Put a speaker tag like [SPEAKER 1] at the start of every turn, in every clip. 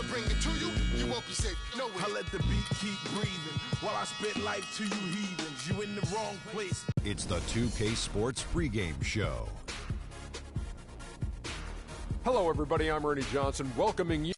[SPEAKER 1] to bring it to you, you won't be safe. No way.
[SPEAKER 2] I let the beat keep breathing while I spit life to you heathens. You in the wrong place.
[SPEAKER 3] It's the 2K Sports pregame show.
[SPEAKER 4] Hello, everybody. I'm Ernie Johnson, welcoming you.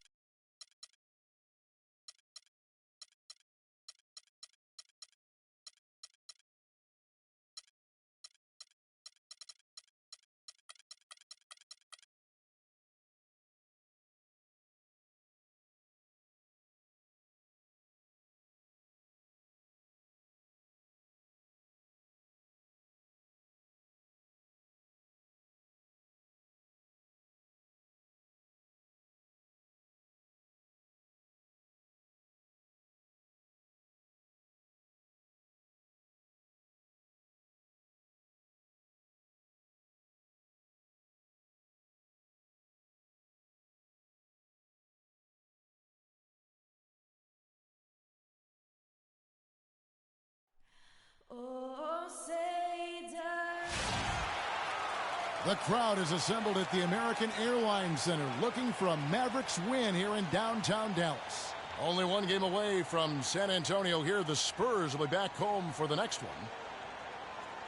[SPEAKER 5] The crowd is assembled at the American Airlines Center looking for a Mavericks win here in downtown Dallas. Only one game away from San Antonio here. The Spurs will be back home for the next one.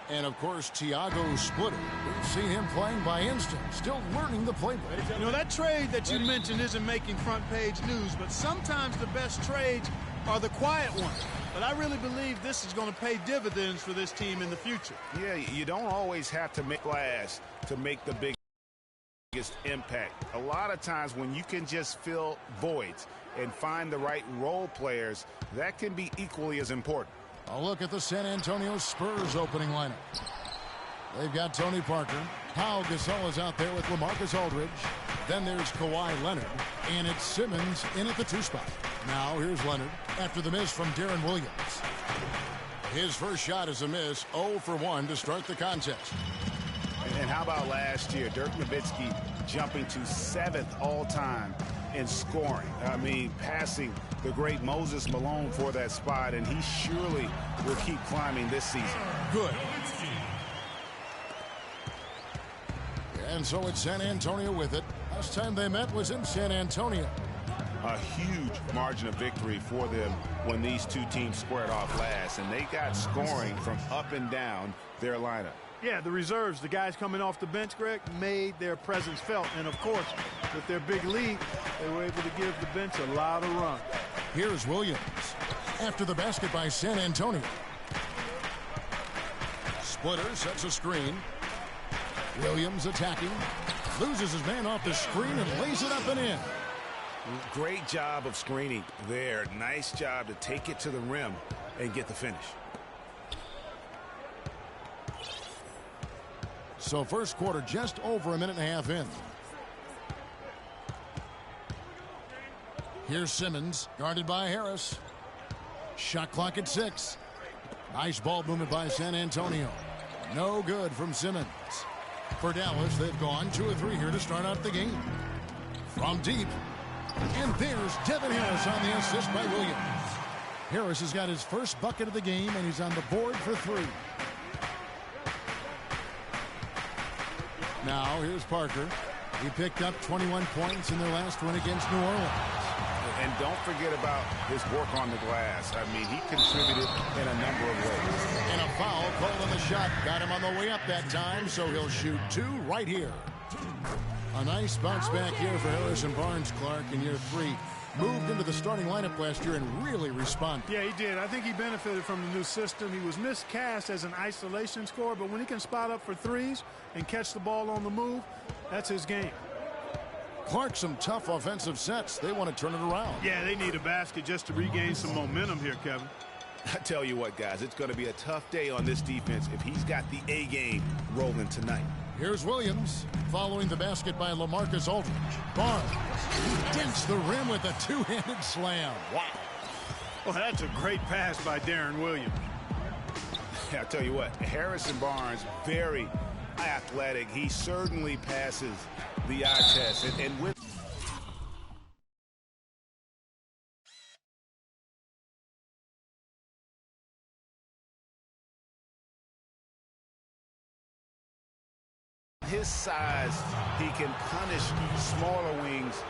[SPEAKER 5] And, of course, Thiago Splitter. We've seen him playing by instinct, still learning the playbook.
[SPEAKER 6] You know, that trade that you mentioned isn't making front-page news, but sometimes the best trades are the quiet ones. But I really believe this is going to pay dividends for this team in the future.
[SPEAKER 7] Yeah, you don't always have to make glass to make the biggest impact. A lot of times when you can just fill voids and find the right role players, that can be equally as important.
[SPEAKER 5] A look at the San Antonio Spurs opening lineup. They've got Tony Parker. Pau Gasol is out there with LaMarcus Aldridge. Then there's Kawhi Leonard. And it's Simmons in at the 2 spot. Now here's Leonard after the miss from Darren Williams. His first shot is a miss, 0 for 1 to start the contest.
[SPEAKER 7] And how about last year? Dirk Nowitzki jumping to 7th all-time in scoring. I mean, passing the great Moses Malone for that spot, and he surely will keep climbing this season.
[SPEAKER 5] Good. And so it's San Antonio with it. Last time they met was in San Antonio.
[SPEAKER 7] A huge margin of victory for them when these two teams squared off last, and they got scoring from up and down their lineup.
[SPEAKER 6] Yeah, the reserves, the guys coming off the bench, Greg, made their presence felt. And, of course, with their big lead, they were able to give the bench a lot of run.
[SPEAKER 5] Here's Williams after the basket by San Antonio. Splitter sets a screen. Williams attacking. Loses his man off the screen and lays it up and in.
[SPEAKER 7] Great job of screening there. Nice job to take it to the rim and get the finish.
[SPEAKER 5] So first quarter just over a minute and a half in. Here's Simmons guarded by Harris. Shot clock at 6. Nice ball movement by San Antonio. No good from Simmons. For Dallas, they've gone 2 of 3 here to start out the game. From deep. And there's Devin Harris on the assist by Williams. Harris has got his first bucket of the game, and he's on the board for 3. Now, here's Parker. He picked up 21 points in their last win against New Orleans.
[SPEAKER 7] And don't forget about his work on the glass. I mean, he contributed in a number of ways.
[SPEAKER 5] And a foul called on the shot. Got him on the way up that time, so he'll shoot 2 right here. A nice bounce back here for Harrison Barnes, Clark, in year 3. Moved into the starting lineup last year and really responded.
[SPEAKER 6] Yeah, he did. I think he benefited from the new system. He was miscast as an isolation scorer, but when he can spot up for threes and catch the ball on the move, that's his game.
[SPEAKER 5] Clark, some tough offensive sets. They want to turn it around.
[SPEAKER 6] Yeah, they need a basket just to regain some momentum here, Kevin.
[SPEAKER 7] I tell you what, guys, it's going to be a tough day on this defense if he's got the A game rolling tonight.
[SPEAKER 5] Here's Williams following the basket by LaMarcus Aldridge. Barnes dents the rim with a 2-handed slam. Wow.
[SPEAKER 6] Well, that's a great pass by Darren Williams.
[SPEAKER 7] I tell you what, Harrison Barnes, very athletic. He certainly passes the eye test. And with His size, he can punish smaller wings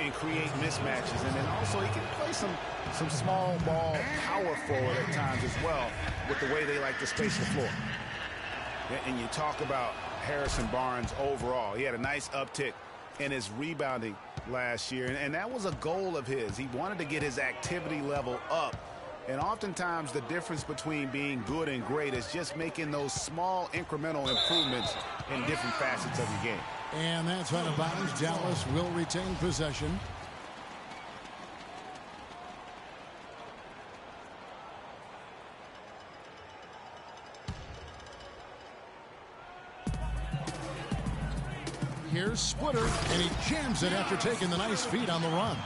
[SPEAKER 7] and create mismatches. And then also he can play some small ball power forward at times as well with the way they like to space the floor. And you talk about Harrison Barnes overall. He had a nice uptick in his rebounding last year, and that was a goal of his. He wanted to get his activity level up. And oftentimes the difference between being good and great is just making those small incremental improvements in different facets of your game.
[SPEAKER 5] And that's out of bounds. Dallas will retain possession. Here's Splitter, and he jams it after taking the nice feed on the run.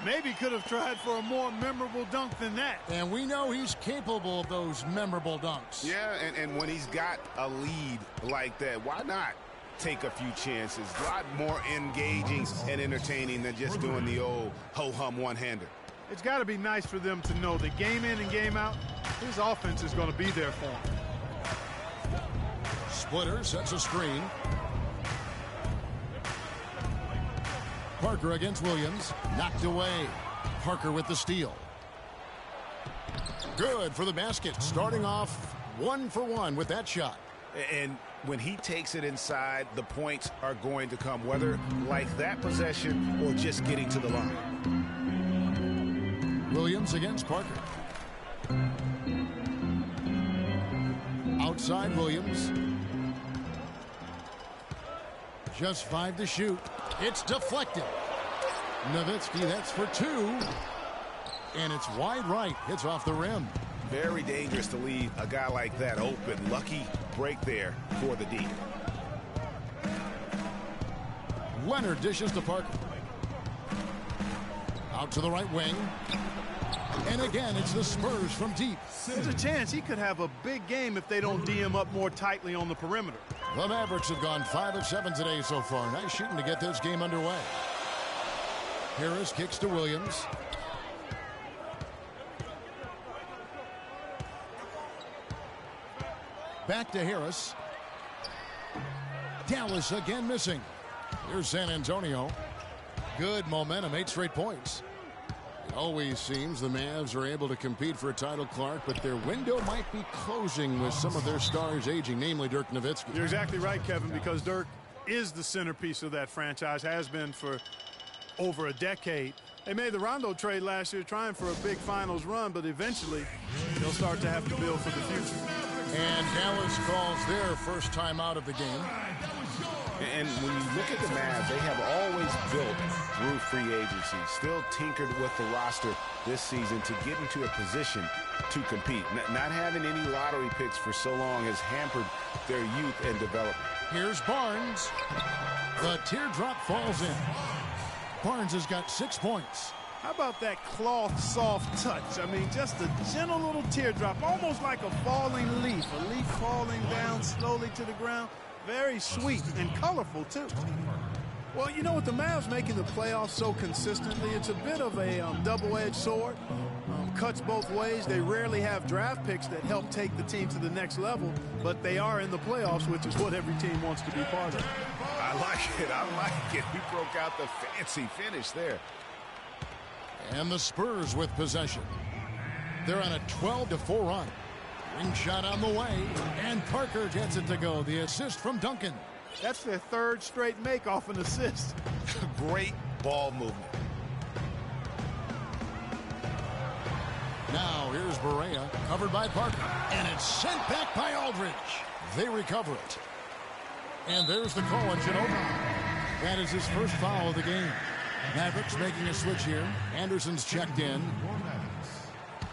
[SPEAKER 6] Maybe could have tried for a more memorable dunk than that.
[SPEAKER 5] And we know he's capable of those memorable dunks.
[SPEAKER 7] Yeah, and when he's got a lead like that, why not take a few chances? A lot more engaging and entertaining than just doing the old ho-hum one-hander.
[SPEAKER 6] It's got to be nice for them to know that game in and game out, his offense is going to be there for him.
[SPEAKER 5] Splitter sets a screen. Parker against Williams. Knocked away. Parker with the steal. Good for the basket. Starting off 1 for 1 with that shot.
[SPEAKER 7] And when he takes it inside, the points are going to come, whether like that possession or just getting to the line.
[SPEAKER 5] Williams against Parker. Outside Williams. Just 5 to shoot. It's deflected. Nowitzki, that's for 2. And it's wide right. Hits off the rim.
[SPEAKER 7] Very dangerous to leave a guy like that open. Lucky break there for the D.
[SPEAKER 5] Leonard dishes to Parker. Out to the right wing. And again, it's the Spurs from deep.
[SPEAKER 6] There's a chance he could have a big game if they don't D him up more tightly on the perimeter.
[SPEAKER 5] The Mavericks have gone 5 of 7 today so far. Nice shooting to get this game underway. Harris kicks to Williams. Back to Harris. Dallas again missing. Here's San Antonio. Good momentum, 8 straight points. It always seems the Mavs are able to compete for a title, Clark, but their window might be closing with some of their stars aging, namely Dirk Nowitzki.
[SPEAKER 6] You're exactly right, Kevin, because Dirk is the centerpiece of that franchise, has been for over a decade. They made the Rondo trade last year trying for a big finals run, but eventually they'll start to have to build for the future.
[SPEAKER 5] And Dallas calls their first time out of the game.
[SPEAKER 7] And when you look at the Mavs, they have always built through free agency, still tinkered with the roster this season to get into a position to compete. Not having any lottery picks for so long has hampered their youth and development.
[SPEAKER 5] Here's Barnes. The teardrop falls in. Barnes has got 6 points.
[SPEAKER 6] How about that cloth soft touch? I mean, just a gentle little teardrop, almost like a falling leaf. A leaf falling down slowly to the ground. Very sweet and colorful, too. Well, you know, with the Mavs making the playoffs so consistently, it's a bit of a double-edged sword. Cuts both ways. They rarely have draft picks that help take the team to the next level, but they are in the playoffs, which is what every team wants to be part of.
[SPEAKER 7] I like it. I like it. He broke out the fancy finish there.
[SPEAKER 5] And the Spurs with possession. They're on a 12-4 run. Ring shot on the way, and Parker gets it to go. The assist from Duncan.
[SPEAKER 6] That's their 3rd straight make off an assist.
[SPEAKER 7] Great ball movement.
[SPEAKER 5] Now here's Barea, covered by Parker, and it's sent back by Aldridge. They recover it. And there's the call on Ginobili. That is his first foul of the game. Mavericks making a switch here. Anderson's checked in.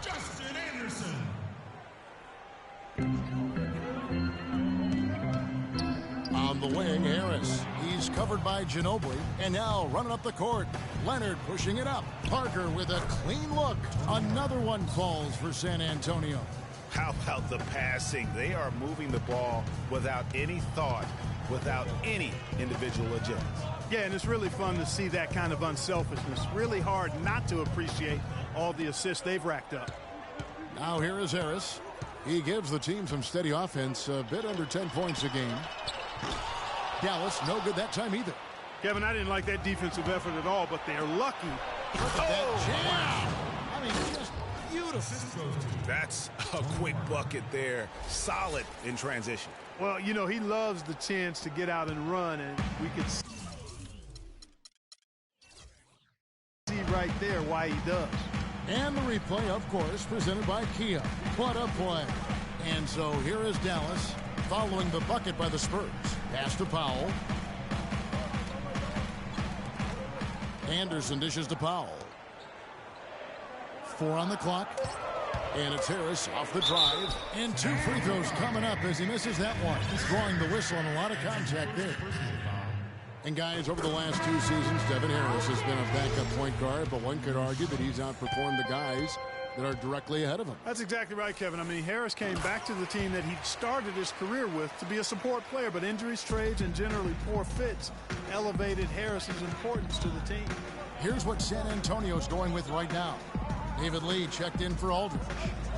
[SPEAKER 2] Justin Anderson.
[SPEAKER 5] On the wing, Harris. He's covered by Ginobili. And now running up the court. Leonard pushing it up. Parker with a clean look. Another one falls for San Antonio.
[SPEAKER 7] How about the passing? They are moving the ball without any thought, without any individual agenda.
[SPEAKER 6] Yeah, and it's really fun to see that kind of unselfishness. Really hard not to appreciate all the assists they've racked up.
[SPEAKER 5] Now here is Harris. He gives the team some steady offense, a bit under 10 points a game. Dallas, no good that time either.
[SPEAKER 6] Kevin, I didn't like that defensive effort at all, but they're lucky.
[SPEAKER 5] Look at that jam. I mean, just beautiful.
[SPEAKER 7] That's a quick bucket there. Solid in transition.
[SPEAKER 6] Well, you know, he loves the chance to get out and run, and we could see right there why he does.
[SPEAKER 5] And the replay, of course, presented by Kia. What a play. And so here is Dallas following the bucket by the Spurs. Pass to Powell. Anderson dishes to Powell. 4 on the clock. And it's Harris off the drive. And 2 free throws coming up as he misses that one. He's drawing the whistle on a lot of contact there. And guys, over the last 2 seasons, Devin Harris has been a backup point guard, but one could argue that he's outperformed the guys that are directly ahead of him.
[SPEAKER 6] That's exactly right, Kevin. I mean, Harris came back to the team that he started his career with to be a support player, but injuries, trades, and generally poor fits elevated Harris's importance to the team.
[SPEAKER 5] Here's what San Antonio's going with right now. David Lee checked in for Aldridge.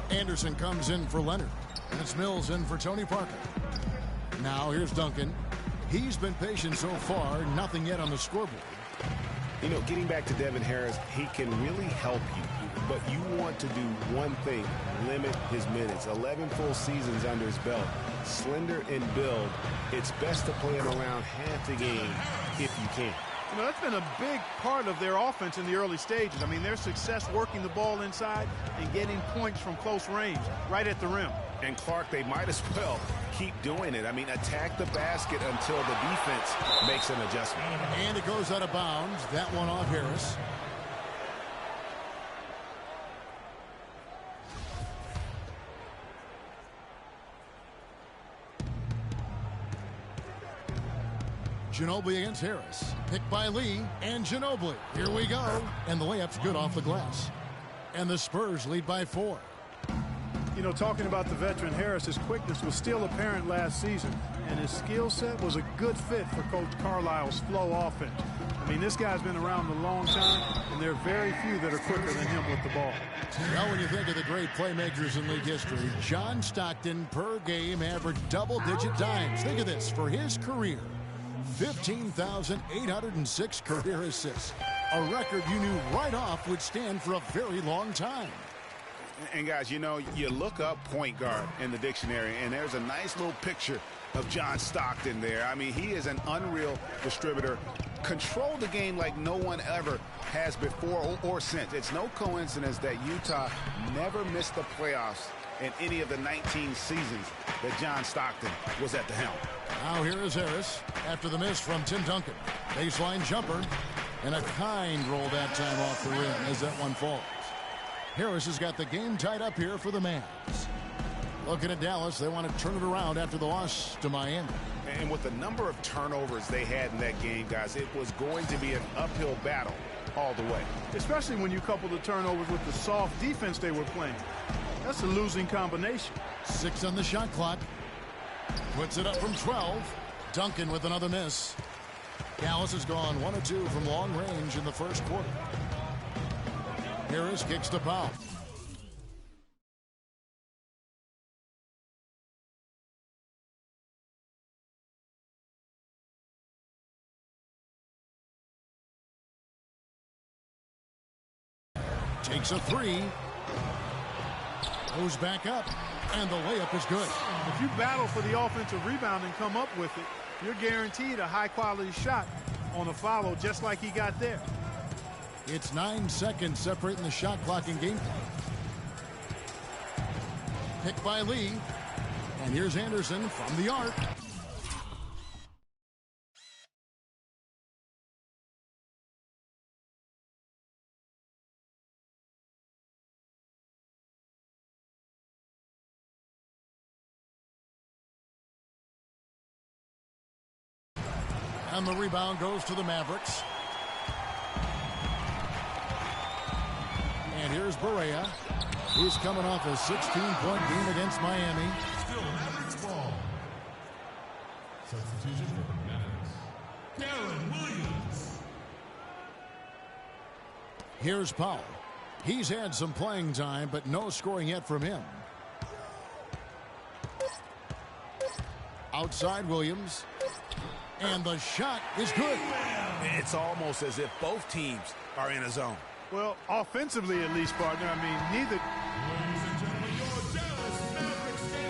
[SPEAKER 5] Anderson comes in for Leonard. And it's Mills in for Tony Parker. Now here's Duncan. He's been patient so far, nothing yet on the scoreboard.
[SPEAKER 7] You know, getting back to Devin Harris, he can really help you. But you want to do one thing, limit his minutes. 11 full seasons under his belt. Slender in build. It's best to play him around half the game if you can.
[SPEAKER 6] You know, that's been a big part of their offense in the early stages. I mean, their success working the ball inside and getting points from close range, right at the rim.
[SPEAKER 7] And Clark, they might as well keep doing it. I mean, attack the basket until the defense makes an adjustment.
[SPEAKER 5] And it goes out of bounds. That one off Harris. Ginobili against Harris. Picked by Lee and Ginobili. Here we go. And the layup's good off the glass. And the Spurs lead by 4.
[SPEAKER 6] You know, talking about the veteran Harris, his quickness was still apparent last season, and his skill set was a good fit for Coach Carlisle's flow offense. I mean, this guy's been around a long time, and there are very few that are quicker than him with the ball.
[SPEAKER 5] Well, when you think of the great playmakers in league history, John Stockton per game averaged double-digit dimes. Think of this. For his career, 15,806 career assists. A record you knew right off would stand for a very long time.
[SPEAKER 7] And guys, you know, you look up point guard in the dictionary, and there's a nice little picture of John Stockton there. I mean, he is an unreal distributor. Controlled the game like no one ever has before or since. It's no coincidence that Utah never missed the playoffs in any of the 19 seasons that John Stockton was at the helm.
[SPEAKER 5] Now here is Harris after the miss from Tim Duncan. Baseline jumper and a kind roll that time off the rim as that one falls. Harris has got the game tied up here for the Mavs. Looking at Dallas, they want to turn it around after the loss to Miami.
[SPEAKER 7] And with the number of turnovers they had in that game, guys, it was going to be an uphill battle all the way.
[SPEAKER 6] Especially when you couple the turnovers with the soft defense they were playing. That's a losing combination.
[SPEAKER 5] 6 on the shot clock. Puts it up from 12. Duncan with another miss. Dallas has gone 1 of 2 from long range in the first quarter. Harris kicks to Powell. Takes a 3. Goes back up. And the layup is good.
[SPEAKER 6] If you battle for the offensive rebound and come up with it, you're guaranteed a high-quality shot on a follow just like he got there.
[SPEAKER 5] It's 9 seconds separating the shot clock and game clock. Picked by Lee. And here's Anderson from the arc. And the rebound goes to the Mavericks. And here's Barea. He's coming off a 16-point game against Miami.
[SPEAKER 8] Still Mavericks ball. Substitution for Mavericks. Darren Williams.
[SPEAKER 5] Here's Powell. He's had some playing time, but no scoring yet from him. Outside Williams. And the shot is good.
[SPEAKER 7] It's almost as if both teams are in a zone.
[SPEAKER 6] Well, offensively at least, partner. I mean, neither.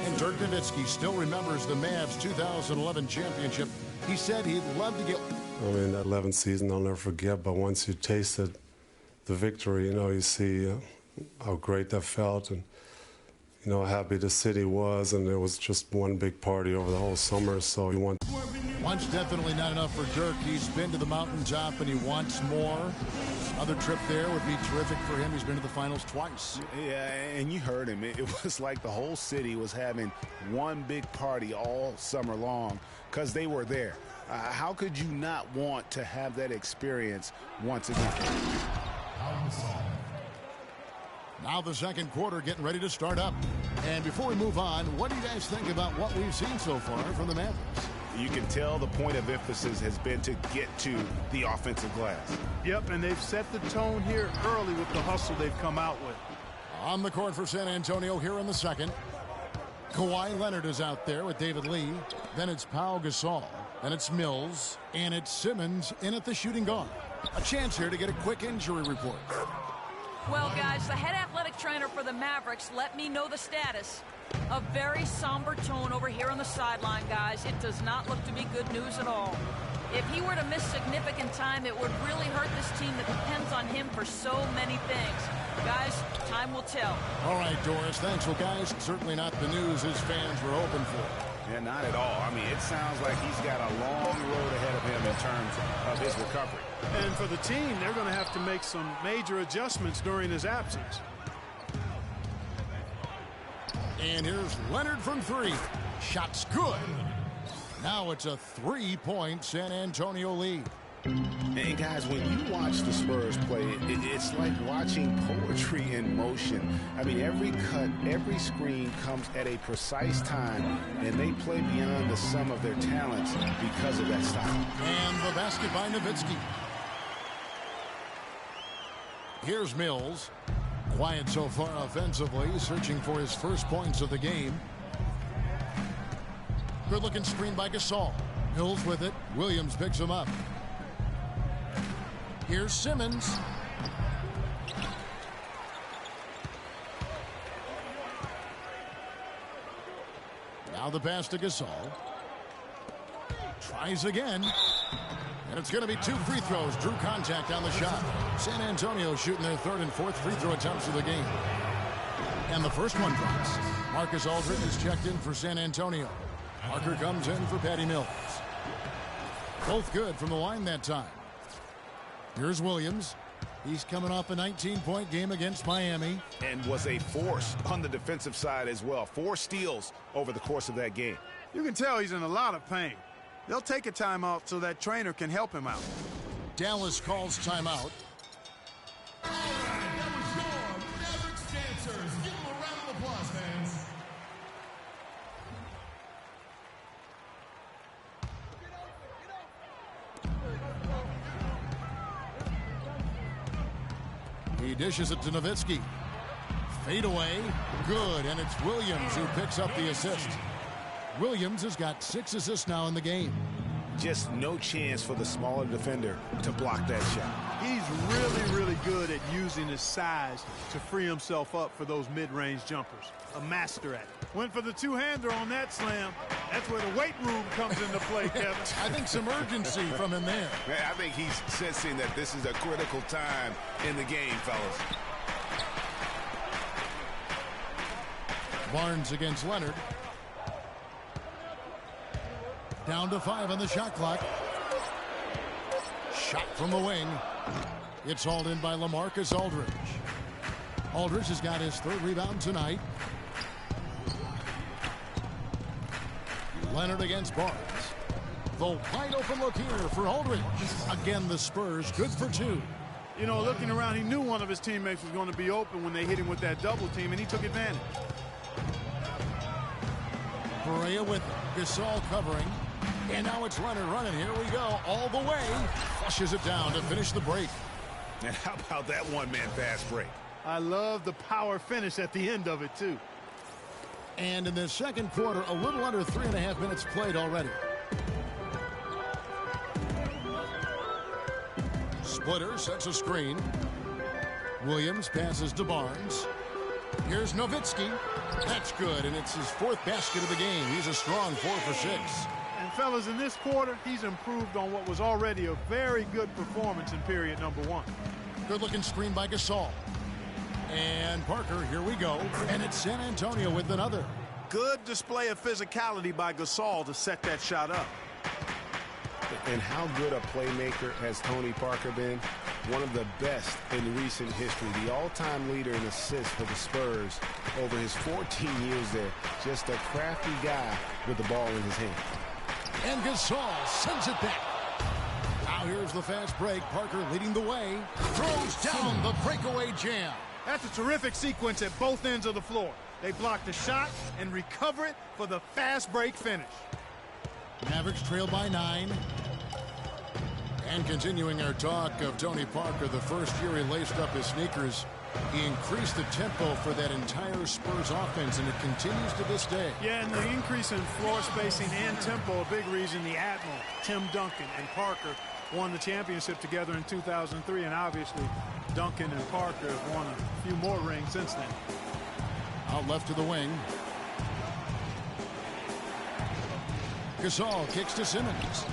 [SPEAKER 5] And Dirk Nowitzki still remembers the Mavs 2011 championship. He said he'd love to get...
[SPEAKER 9] I mean, that 11th season I'll never forget, but once you tasted the victory, you see how great that felt and, how happy the city was, and it was just one big party over the whole summer, so you want...
[SPEAKER 5] Once definitely not enough for Dirk. He's been to the mountaintop and he wants more. Another trip there would be terrific for him. He's been to the finals twice.
[SPEAKER 7] Yeah, and you heard him. It was like the whole city was having one big party all summer long because they were there. How could you not want to have that experience once again?
[SPEAKER 5] Now the second quarter getting ready to start up. And before we move on, what do you guys think about what we've seen so far from the Mavericks?
[SPEAKER 7] You can tell the point of emphasis has been to get to the offensive glass.
[SPEAKER 6] Yep, and they've set the tone here early with the hustle they've come out with.
[SPEAKER 5] On the court for San Antonio here in the second. Kawhi Leonard is out there with David Lee. Then it's Pau Gasol. Then it's Mills. And it's Simmons in at the shooting guard. A chance here to get a quick injury report.
[SPEAKER 10] Well, guys, the head athletic trainer for the Mavericks let me know the status. A very somber tone over here on the sideline, guys. It does not look to be good news at all. If he were to miss significant time, it would really hurt this team that depends on him for so many things. Guys, time will tell.
[SPEAKER 5] All right, Doris. Thanks. Well, guys, certainly not the news his fans were hoping for.
[SPEAKER 7] Yeah, not at all. I mean, it sounds like he's got a long road ahead of him in terms of his recovery.
[SPEAKER 6] And for the team, they're going to have to make some major adjustments during his absence.
[SPEAKER 5] And here's Leonard from three. Shot's good. Now it's a 3-point San Antonio lead.
[SPEAKER 7] And guys, when you watch the Spurs play, it's like watching poetry in motion. I mean, every cut, every screen comes at a precise time, and they play beyond the sum of their talents because of that style.
[SPEAKER 5] And the basket by Nowitzki. Here's Mills. Quiet so far offensively, searching for his first points of the game. Good-looking screen by Gasol. Mills with it. Williams picks him up. Here's Simmons. Now the pass to Gasol. Tries again. And it's going to be 2 free throws. Drew contact on the shot. San Antonio shooting their third and fourth free throw attempts of the game. And the first one drops. Marcus Aldridge is checked in for San Antonio. Parker comes in for Patty Mills. Both good from the line that time. Here's Williams. He's coming off a 19-point game against Miami.
[SPEAKER 7] And was a force on the defensive side as well. 4 steals over the course of that game.
[SPEAKER 6] You can tell he's in a lot of pain. They'll take a timeout so that trainer can help him out.
[SPEAKER 5] Dallas calls timeout.
[SPEAKER 8] All right, that was your Mavericks dancers. Give them a round of applause, fans.
[SPEAKER 5] He dishes it to Nowitzki. Fade away. Good. And it's Williams who picks up the assist. Williams has got 6 assists now in the game.
[SPEAKER 7] Just no chance for the smaller defender to block that shot.
[SPEAKER 6] He's really, really good at using his size to free himself up for those mid-range jumpers. A master at it. Went for the two-hander on that slam. That's where the weight room comes into play, Kevin.
[SPEAKER 5] I think some urgency from him there.
[SPEAKER 7] Man, I think he's sensing that this is a critical time in the game, fellas.
[SPEAKER 5] Barnes against Leonard. Down to 5 on the shot clock. Shot from the wing. It's hauled in by LaMarcus Aldridge. Aldridge has got his 3rd rebound tonight. Leonard against Barnes. The wide open look here for Aldridge. Again, the Spurs good for 2.
[SPEAKER 6] You know, looking around, he knew one of his teammates was going to be open when they hit him with that double team, and he took advantage.
[SPEAKER 5] Perea with Gasol covering. And now it's Leonard running. Here we go. All the way. Flushes it down to finish the break.
[SPEAKER 7] And how about that one-man fast break?
[SPEAKER 6] I love the power finish at the end of it, too.
[SPEAKER 5] And in the second quarter, a little under 3.5 minutes played already. Splitter sets a screen. Williams passes to Barnes. Here's Nowitzki. That's good, and it's his 4th basket of the game. He's a strong 4 for 6.
[SPEAKER 6] And fellas, in this quarter, he's improved on what was already a very good performance in period number 1.
[SPEAKER 5] Good-looking screen by Gasol. And Parker, here we go. And it's San Antonio with another.
[SPEAKER 6] Good display of physicality by Gasol to set that shot up.
[SPEAKER 7] And how good a playmaker has Tony Parker been? One of the best in recent history. The all-time leader in assists for the Spurs over his 14 years there. Just a crafty guy with the ball in his hand.
[SPEAKER 5] And Gasol sends it back. Now here's the fast break. Parker leading the way. Throws down the breakaway jam.
[SPEAKER 6] That's a terrific sequence at both ends of the floor. They block the shot and recover it for the fast break finish.
[SPEAKER 5] Mavericks trail by 9. And continuing our talk of Tony Parker, the first year he laced up his sneakers, he increased the tempo for that entire Spurs offense, and it continues to this day.
[SPEAKER 6] Yeah, and the increase in floor spacing and tempo, a big reason the Admiral, Tim Duncan, and Parker won the championship together in 2003, and obviously Duncan and Parker have won a few more rings since then.
[SPEAKER 5] Out left to the wing. Gasol kicks to Simmons.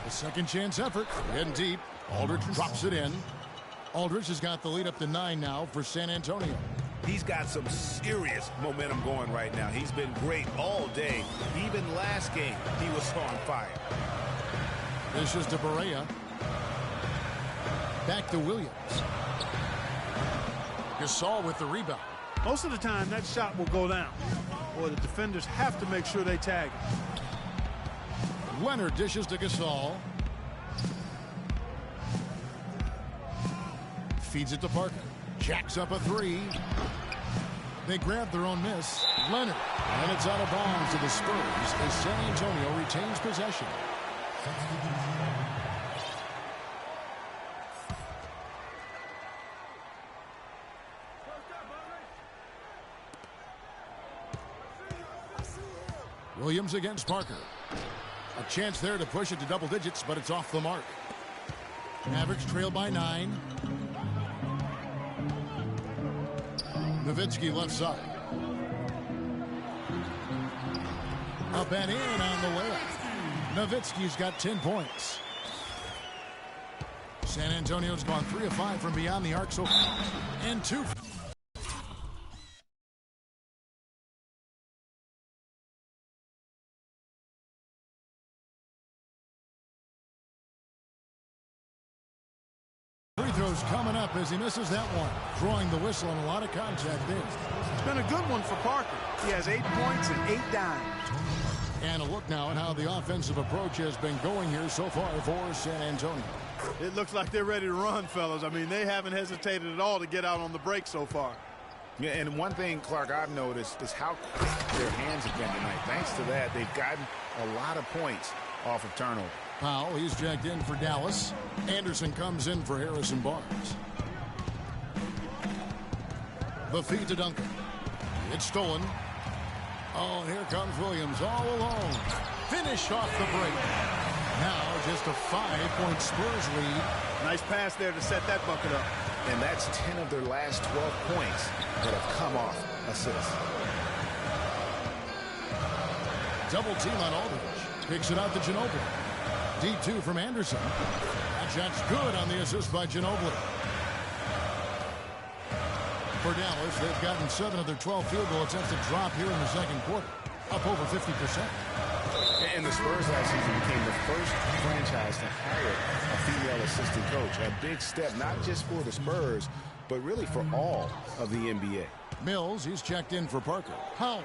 [SPEAKER 5] A second chance effort. In deep. Aldridge drops it in. Aldridge has got the lead up to 9 now for San Antonio.
[SPEAKER 7] He's got some serious momentum going right now. He's been great all day. Even last game, he was on fire.
[SPEAKER 5] This is to Barea. Back to Williams. Gasol with the rebound.
[SPEAKER 6] Most of the time, that shot will go down. Or the defenders have to make sure they tag him.
[SPEAKER 5] Leonard dishes to Gasol. Feeds it to Parker. Jacks up a 3. They grab their own miss. Leonard. And it's out of bounds to the Spurs as San Antonio retains possession. Williams against Parker. A chance there to push it to double digits, but it's off the mark. Mavericks trail by 9. Nowitzki left side. Up and in on the layup. Nowitzki's got 10 points. San Antonio's gone 3 of 5 from beyond the arc so far. And 2. Free throws coming up as he misses that one. Throwing the whistle and a lot of contact there.
[SPEAKER 6] It's been a good one for Parker. He has 8 points and 8 dimes.
[SPEAKER 5] And a look now at how the offensive approach has been going here so far for San Antonio.
[SPEAKER 6] It looks like they're ready to run, fellas. I mean, they haven't hesitated at all to get out on the break so far.
[SPEAKER 7] Yeah, and one thing, Clark, I've noticed is how quick their hands have been tonight. Thanks to that, they've gotten a lot of points off of turnover.
[SPEAKER 5] Powell, he's jacked in for Dallas. Anderson comes in for Harrison Barnes. The feed to Duncan. It's stolen. Oh, here comes Williams all alone. Finish off the break. Now just a 5-point Spurs lead.
[SPEAKER 6] Nice pass there to set that bucket up.
[SPEAKER 7] And that's 10 of their last 12 points that have come off assists.
[SPEAKER 5] Double team on Aldridge. Picks it out to Ginobili. D2 from Anderson. That shot's good on the assist by Ginobili. For Dallas, they've gotten 7 of their 12 field goal attempts to drop here in the second quarter. Up over 50%.
[SPEAKER 7] And the Spurs last season became the first franchise to hire a female assistant coach. A big step, not just for the Spurs, but really for all of the NBA.
[SPEAKER 5] Mills, he's checked in for Parker. Powell.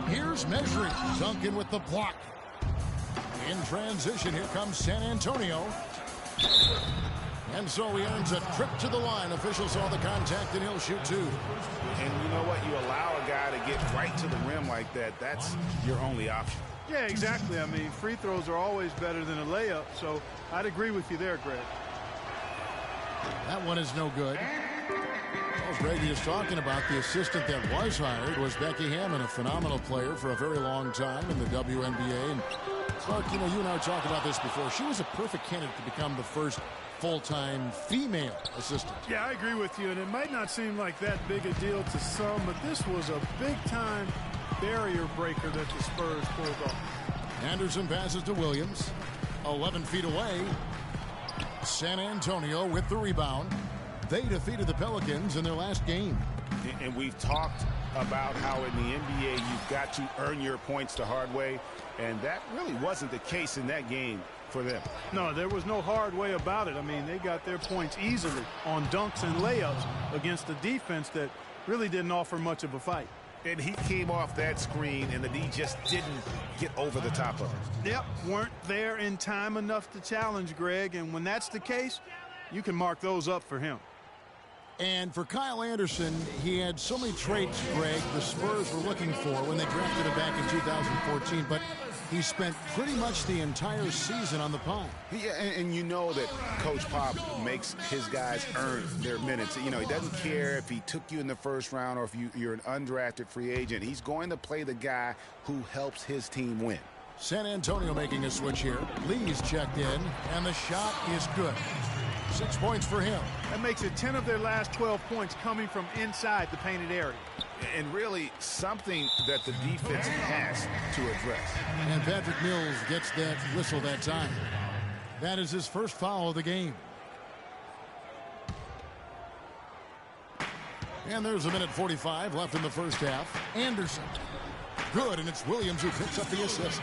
[SPEAKER 5] Here's measuring. Duncan with the block. In transition, here comes San Antonio. And so he earns a trip to the line. Officials saw the contact, and he'll shoot 2.
[SPEAKER 7] And you know what? You allow a guy to get right to the rim like that. That's your only option.
[SPEAKER 6] Yeah, exactly. I mean, free throws are always better than a layup, so I'd agree with you there, Greg.
[SPEAKER 5] That one is no good. As Grady is talking about, the assistant that was hired was Becky Hammond, a phenomenal player for a very long time in the WNBA. And Clark, you know, you and I talked about this before. She was a perfect candidate to become the first full-time female assistant.
[SPEAKER 6] Yeah, I agree with you, and it might not seem like that big a deal to some, but this was a big-time barrier breaker that the Spurs pulled off.
[SPEAKER 5] Anderson passes to Williams. 11 feet away. San Antonio with the rebound. They defeated the Pelicans in their last game.
[SPEAKER 7] And we've talked about how in the NBA you've got to earn your points the hard way, and that really wasn't the case in that game for them.
[SPEAKER 6] No, there was no hard way about it. I mean, they got their points easily on dunks and layups against a defense that really didn't offer much of a fight.
[SPEAKER 7] And he came off that screen, and the D just didn't get over the top of it.
[SPEAKER 6] Yep, weren't there in time enough to challenge Greg, and when that's the case, you can mark those up for him.
[SPEAKER 5] And for Kyle Anderson, he had so many traits, Greg, the Spurs were looking for when they drafted him back in 2014, but he spent pretty much the entire season on the pine.
[SPEAKER 7] Yeah, and you know that Coach Pop makes his guys earn their minutes. You know, he doesn't care if he took you in the first round or if you're an undrafted free agent. He's going to play the guy who helps his team win.
[SPEAKER 5] San Antonio making a switch here. Lee's checked in, and the shot is good. 6 points for him.
[SPEAKER 6] That makes it 10 of their last 12 points coming from inside the painted area.
[SPEAKER 7] And really something that the defense has to address.
[SPEAKER 5] And Patrick Mills gets that whistle that time. That is his first foul of the game. And there's a minute 45 left in the first half. Anderson. Good, and it's Williams who picks up the assist.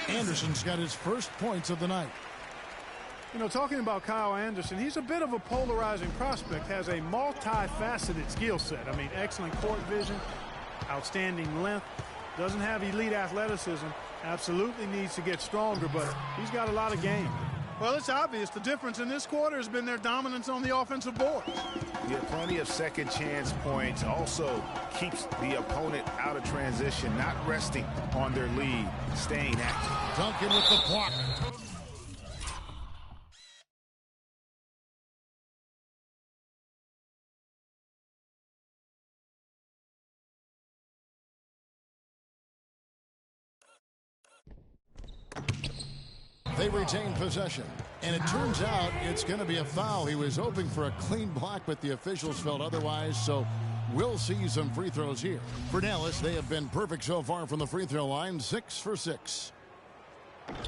[SPEAKER 5] Anderson's got his first points of the night.
[SPEAKER 6] You know, talking about Kyle Anderson, he's a bit of a polarizing prospect, has a multifaceted skill set. I mean, excellent court vision, outstanding length, doesn't have elite athleticism, absolutely needs to get stronger, but he's got a lot of game. Well, it's obvious the difference in this quarter has been their dominance on the offensive board.
[SPEAKER 7] Yeah, plenty of second chance points. Also keeps the opponent out of transition, not resting on their lead, staying active.
[SPEAKER 5] Duncan with the block. They retain possession, and it turns out it's going to be a foul. He was hoping for a clean block, but the officials felt otherwise, so we'll see some free throws here. For Dallas, they have been perfect so far from the free throw line, 6 for 6.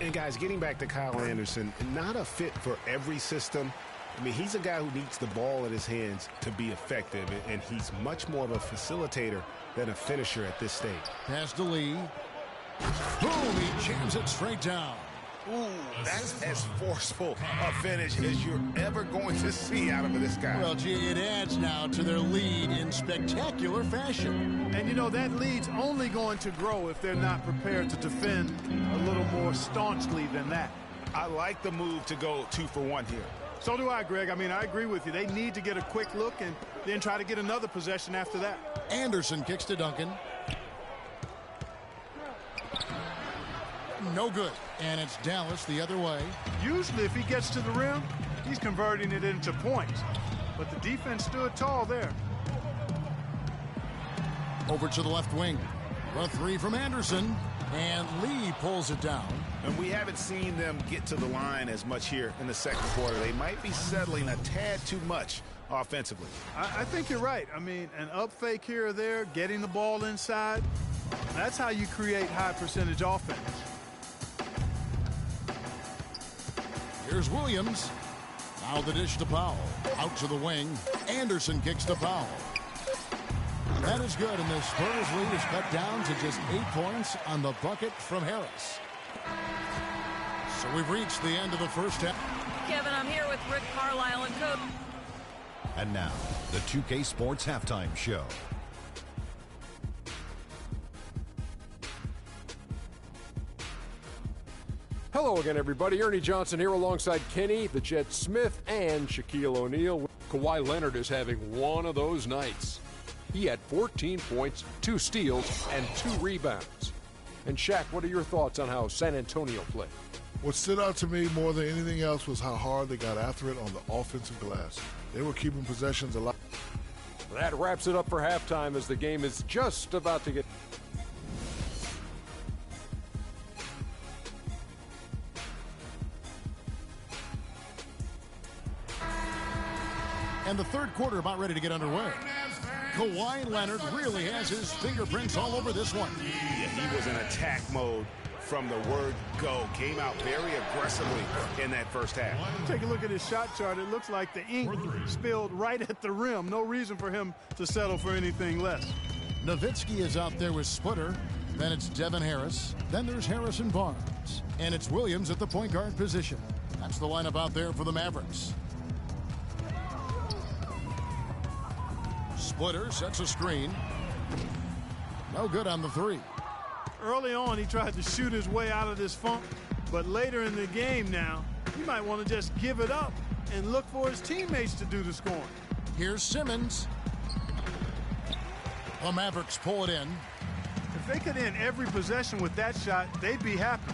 [SPEAKER 7] And guys, getting back to Kyle Anderson, not a fit for every system. I mean, he's a guy who needs the ball in his hands to be effective, and he's much more of a facilitator than a finisher at this stage.
[SPEAKER 5] Pass to Lee. Boom, he jams it straight down.
[SPEAKER 7] Ooh, that's as forceful a finish as you're ever going to see out of this guy.
[SPEAKER 5] Well, gee, it adds now to their lead in spectacular fashion.
[SPEAKER 6] And, you know, that lead's only going to grow if they're not prepared to defend a little more staunchly than that.
[SPEAKER 7] I like the move to go 2 for 1 here.
[SPEAKER 6] So do I, Greg. I mean, I agree with you. They need to get a quick look and then try to get another possession after that.
[SPEAKER 5] Anderson kicks to Duncan. No good. And it's Dallas the other way.
[SPEAKER 6] Usually if he gets to the rim, he's converting it into points. But the defense stood tall there.
[SPEAKER 5] Over to the left wing. A 3 from Anderson. And Lee pulls it down.
[SPEAKER 7] And we haven't seen them get to the line as much here in the second quarter. They might be settling a tad too much offensively.
[SPEAKER 6] I think you're right. I mean, an up fake here or there, getting the ball inside, that's how you create high percentage offense.
[SPEAKER 5] Here's Williams. Now the dish to Powell. Out to the wing. Anderson kicks to Powell. That is good, and the Spurs lead is cut down to just 8 points on the bucket from Harris. So we've reached the end of the first half.
[SPEAKER 10] Kevin, I'm here with Rick Carlisle and Coach.
[SPEAKER 3] And now, the 2K Sports Halftime Show.
[SPEAKER 4] Hello again, everybody. Ernie Johnson here alongside Kenny, the Jet Smith, and Shaquille O'Neal. Kawhi Leonard is having one of those nights. He had 14 points, 2 steals, and 2 rebounds. And Shaq, what are your thoughts on how San Antonio played?
[SPEAKER 2] What stood out to me more than anything else was how hard they got after it on the offensive glass. They were keeping possessions alive.
[SPEAKER 4] That wraps it up for halftime as the game is just about to get...
[SPEAKER 5] And the third quarter about ready to get underway. Kawhi Leonard really has his fingerprints all over this one.
[SPEAKER 7] Yeah, he was in attack mode from the word go. Came out very aggressively in that first half.
[SPEAKER 6] Take a look at his shot chart. It looks like the ink spilled right at the rim. No reason for him to settle for anything less.
[SPEAKER 5] Nowitzki is out there with Splitter. Then it's Devin Harris. Then there's Harrison Barnes. And it's Williams at the point guard position. That's the lineup out there for the Mavericks. Splitter sets a screen. No good on the three.
[SPEAKER 6] Early on, he tried to shoot his way out of this funk. But later in the game now, he might want to just give it up and look for his teammates to do the scoring.
[SPEAKER 5] Here's Simmons. The Mavericks pull it in.
[SPEAKER 6] If they could end every possession with that shot, they'd be happy.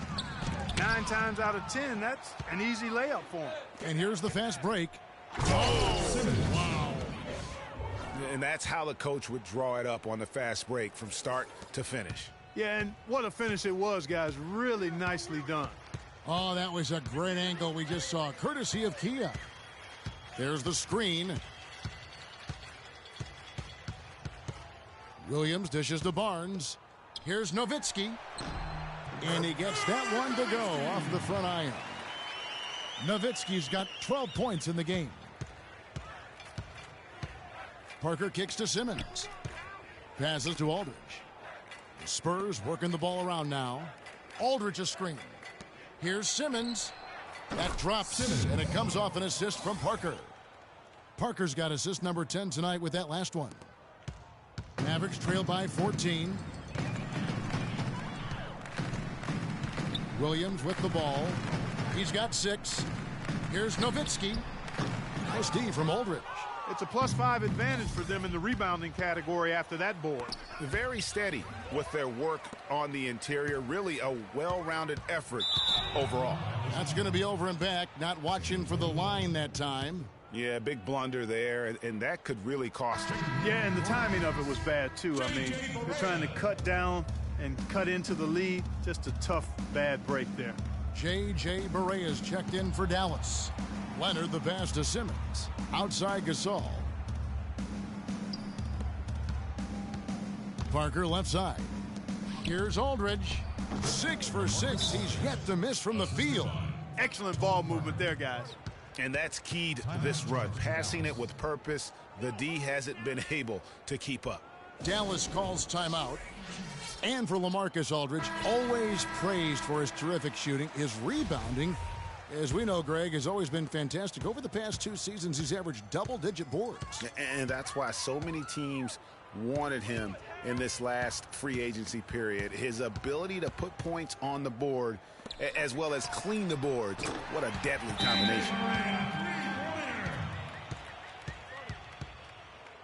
[SPEAKER 6] 9 times out of 10, that's an easy layup for them.
[SPEAKER 5] And here's the fast break. Oh, wow.
[SPEAKER 7] And that's how the coach would draw it up on the fast break from start to finish.
[SPEAKER 6] Yeah, and what a finish it was, guys. Really nicely done.
[SPEAKER 5] Oh, that was a great angle we just saw, courtesy of Kia. There's the screen. Williams dishes to Barnes. Here's Nowitzki. And he gets that one to go off the front iron. Nowitzki's got 12 points in the game. Parker kicks to Simmons. Passes to Aldridge. The Spurs working the ball around now. Aldridge a screen. Here's Simmons. That drops, and it comes off an assist from Parker. Parker's got assist number 10 tonight with that last one. Mavericks trail by 14. Williams with the ball. He's got 6. Here's Nowitzki. Nice D from Aldridge.
[SPEAKER 6] It's a +5 advantage for them in the rebounding category after that board.
[SPEAKER 7] Very steady with their work on the interior. Really a well-rounded effort overall.
[SPEAKER 5] That's going to be over and back. Not watching for the line that time.
[SPEAKER 7] Yeah, big blunder there, and that could really cost him.
[SPEAKER 6] Yeah, and the timing of it was bad, too. I mean, they're trying to cut down and cut into the lead. Just a tough, bad break there.
[SPEAKER 5] J.J. Barea is checked in for Dallas. Leonard the pass to Simmons. Outside Gasol. Parker left side. Here's Aldridge. 6 for 6. He's yet to miss from the field.
[SPEAKER 6] Excellent ball movement there, guys.
[SPEAKER 7] And that's keyed this run. Passing it with purpose. The D hasn't been able to keep up.
[SPEAKER 5] Dallas calls timeout. And for LaMarcus Aldridge, always praised for his terrific shooting. His rebounding, as we know, Greg, has always been fantastic. Over the past 2 seasons, he's averaged double-digit boards.
[SPEAKER 7] And that's why so many teams wanted him in this last free agency period. His ability to put points on the board as well as clean the boards. What a deadly combination.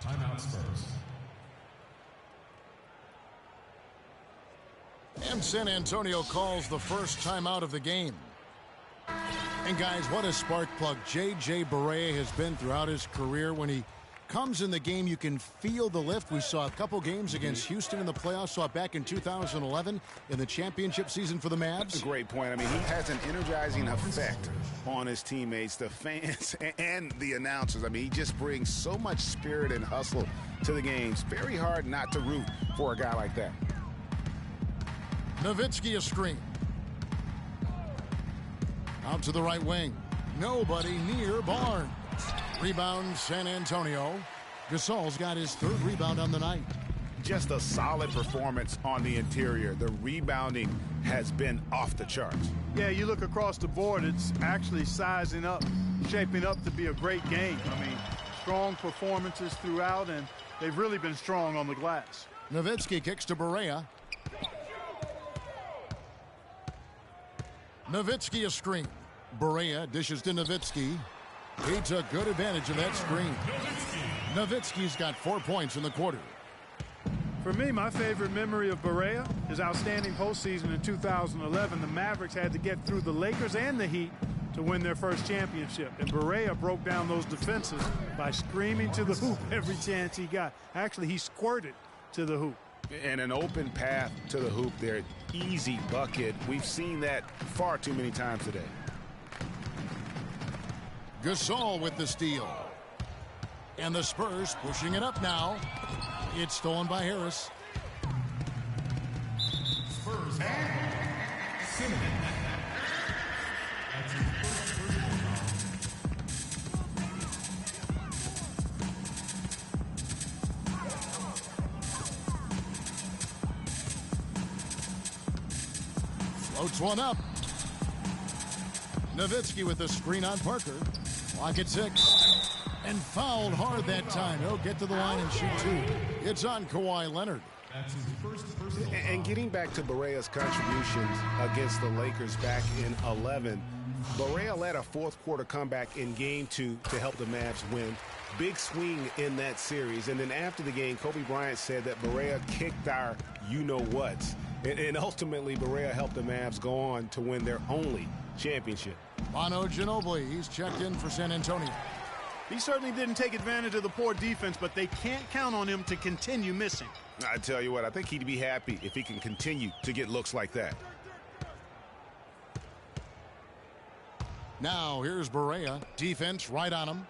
[SPEAKER 8] Timeout Spurs.
[SPEAKER 5] And San Antonio calls the first timeout of the game. And guys, what a spark plug J.J. Barea has been throughout his career. When he comes in the game, you can feel the lift. We saw a couple games against Houston in the playoffs. Saw it back in 2011 in the championship season for the Mavs.
[SPEAKER 7] That's a great point. I mean, he has an energizing effect on his teammates, the fans, and the announcers. I mean, he just brings so much spirit and hustle to the games. Very hard not to root for a guy like that.
[SPEAKER 5] Nowitzki a screen. Out to the right wing. Nobody near Barnes. Rebound San Antonio. Gasol's got his 3rd rebound on the night.
[SPEAKER 7] Just a solid performance on the interior. The rebounding has been off the charts.
[SPEAKER 6] Yeah, you look across the board, it's actually sizing up, shaping up to be a great game. I mean, strong performances throughout, and they've really been strong on the glass.
[SPEAKER 5] Nowitzki kicks to Barea. Nowitzki a screen. Barea dishes to Nowitzki. He took good advantage of that screen. Nowitzki's got 4 points in the quarter.
[SPEAKER 6] For me, my favorite memory of Barea, his outstanding postseason in 2011. The Mavericks had to get through the Lakers and the Heat to win their first championship. And Barea broke down those defenses by screaming to the hoop every chance he got. Actually, he squirted to the hoop.
[SPEAKER 7] And an open path to the hoop there. Easy bucket. We've seen that far too many times today.
[SPEAKER 5] Gasol with the steal. And the Spurs pushing it up now. It's stolen by Harris.
[SPEAKER 8] Spurs Simmons. That's his first personal foul.
[SPEAKER 5] Floats one up. Nowitzki with the screen on Parker. Clock at 6. And fouled hard that time. He'll get to the line and shoot 2. It's on Kawhi Leonard.
[SPEAKER 8] That's his first personal.
[SPEAKER 7] And getting back to Barea's contributions against the Lakers back in 11, Barea led a fourth quarter comeback in game 2 to help the Mavs win. Big swing in that series. And then after the game, Kobe Bryant said that Barea kicked our you-know-whats. And ultimately, Barea helped the Mavs go on to win their only championship.
[SPEAKER 5] Manu Ginobili, he's checked in for San Antonio.
[SPEAKER 6] He certainly didn't take advantage of the poor defense, but they can't count on him to continue missing.
[SPEAKER 7] I tell you what, I think he'd be happy if he can continue to get looks like that.
[SPEAKER 5] Now here's Barea. Defense right on him.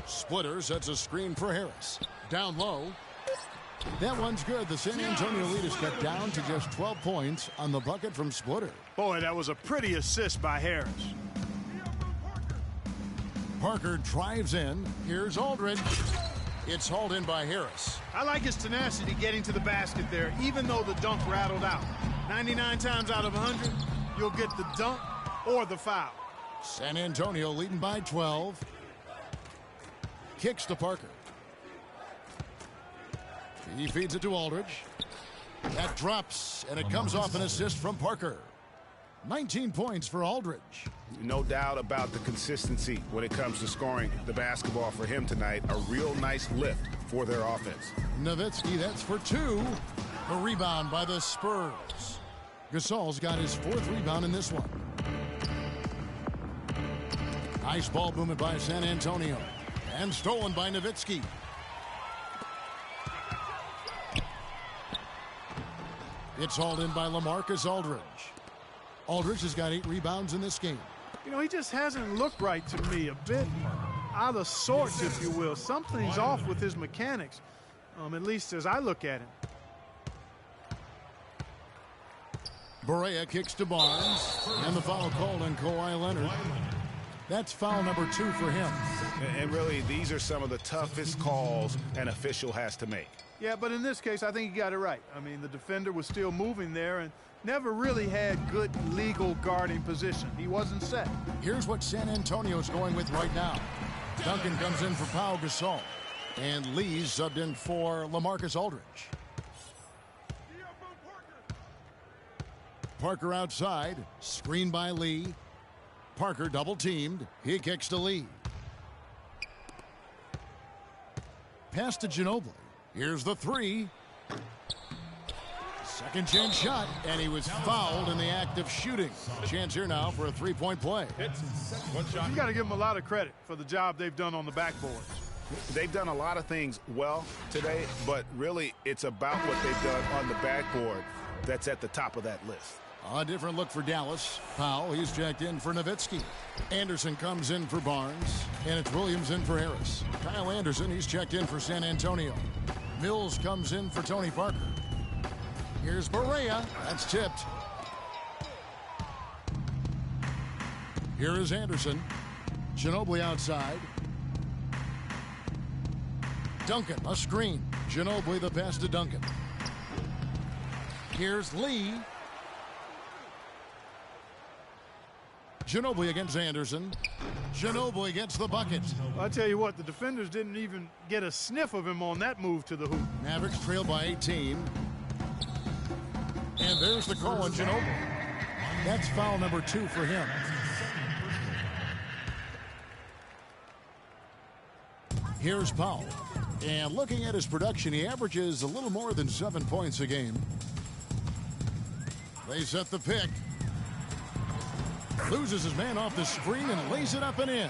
[SPEAKER 5] Splitter sets a screen for Harris. Down low. That one's good. The San Antonio lead is cut down to just 12 points on the bucket from Splitter.
[SPEAKER 6] Boy, that was a pretty assist by Harris.
[SPEAKER 5] Parker drives in. Here's Aldridge. It's hauled in by Harris.
[SPEAKER 6] I like his tenacity getting to the basket there, even though the dunk rattled out. 99 times out of 100, you'll get the dunk or the foul.
[SPEAKER 5] San Antonio leading by 12. Kicks to Parker. He feeds it to Aldridge. That drops, and it comes off an assist from Parker. 19 points for Aldridge.
[SPEAKER 7] No doubt about the consistency when it comes to scoring the basketball for him tonight. A real nice lift for their offense.
[SPEAKER 5] Nowitzki, that's for 2. A rebound by the Spurs. Gasol's got his 4th rebound in this one. Nice ball movement by San Antonio. And stolen by Nowitzki. It's hauled in by LaMarcus Aldridge. Aldridge has got 8 rebounds in this game.
[SPEAKER 6] You know, he just hasn't looked right to me. A bit out of sorts, if you will. Something's off with his mechanics, at least as I look at him.
[SPEAKER 5] Barea kicks to Barnes. And the foul called on Kawhi Leonard. That's foul number 2 for him.
[SPEAKER 7] And really, these are some of the toughest calls an official has to make.
[SPEAKER 6] Yeah, but in this case, I think he got it right. I mean, the defender was still moving there and never really had good legal guarding position. He wasn't set.
[SPEAKER 5] Here's what San Antonio's going with right now. Duncan comes in for Pau Gasol. And Lee's subbed in for LaMarcus Aldridge. Parker outside. Screened by Lee. Parker double-teamed. He kicks to Lee. Pass to Ginobili. Here's the 3. Second chance shot, and he was fouled in the act of shooting. Chance here now for a 3-point play.
[SPEAKER 6] You got to give them a lot of credit for the job they've done on the backboard.
[SPEAKER 7] They've done a lot of things well today, but really it's about what they've done on the backboard that's at the top of that list.
[SPEAKER 5] A different look for Dallas. Powell, he's checked in for Nowitzki. Anderson comes in for Barnes, and it's Williams in for Harris. Kyle Anderson, he's checked in for San Antonio. Mills comes in for Tony Parker. Here's Barea. That's tipped. Here is Anderson. Ginobili outside. Duncan, a screen. Ginobili, the pass to Duncan. Here's Lee. Ginobili against Anderson. Ginobili gets the bucket.
[SPEAKER 6] I'll tell you what, the defenders didn't even get a sniff of him on that move to the hoop.
[SPEAKER 5] Mavericks trail by 18. And there's the call on Ginobili. That's foul number 2 for him. Here's Powell. And looking at his production, he averages a little more than 7 points a game. They set the pick. Loses his man off the screen and lays it up and in.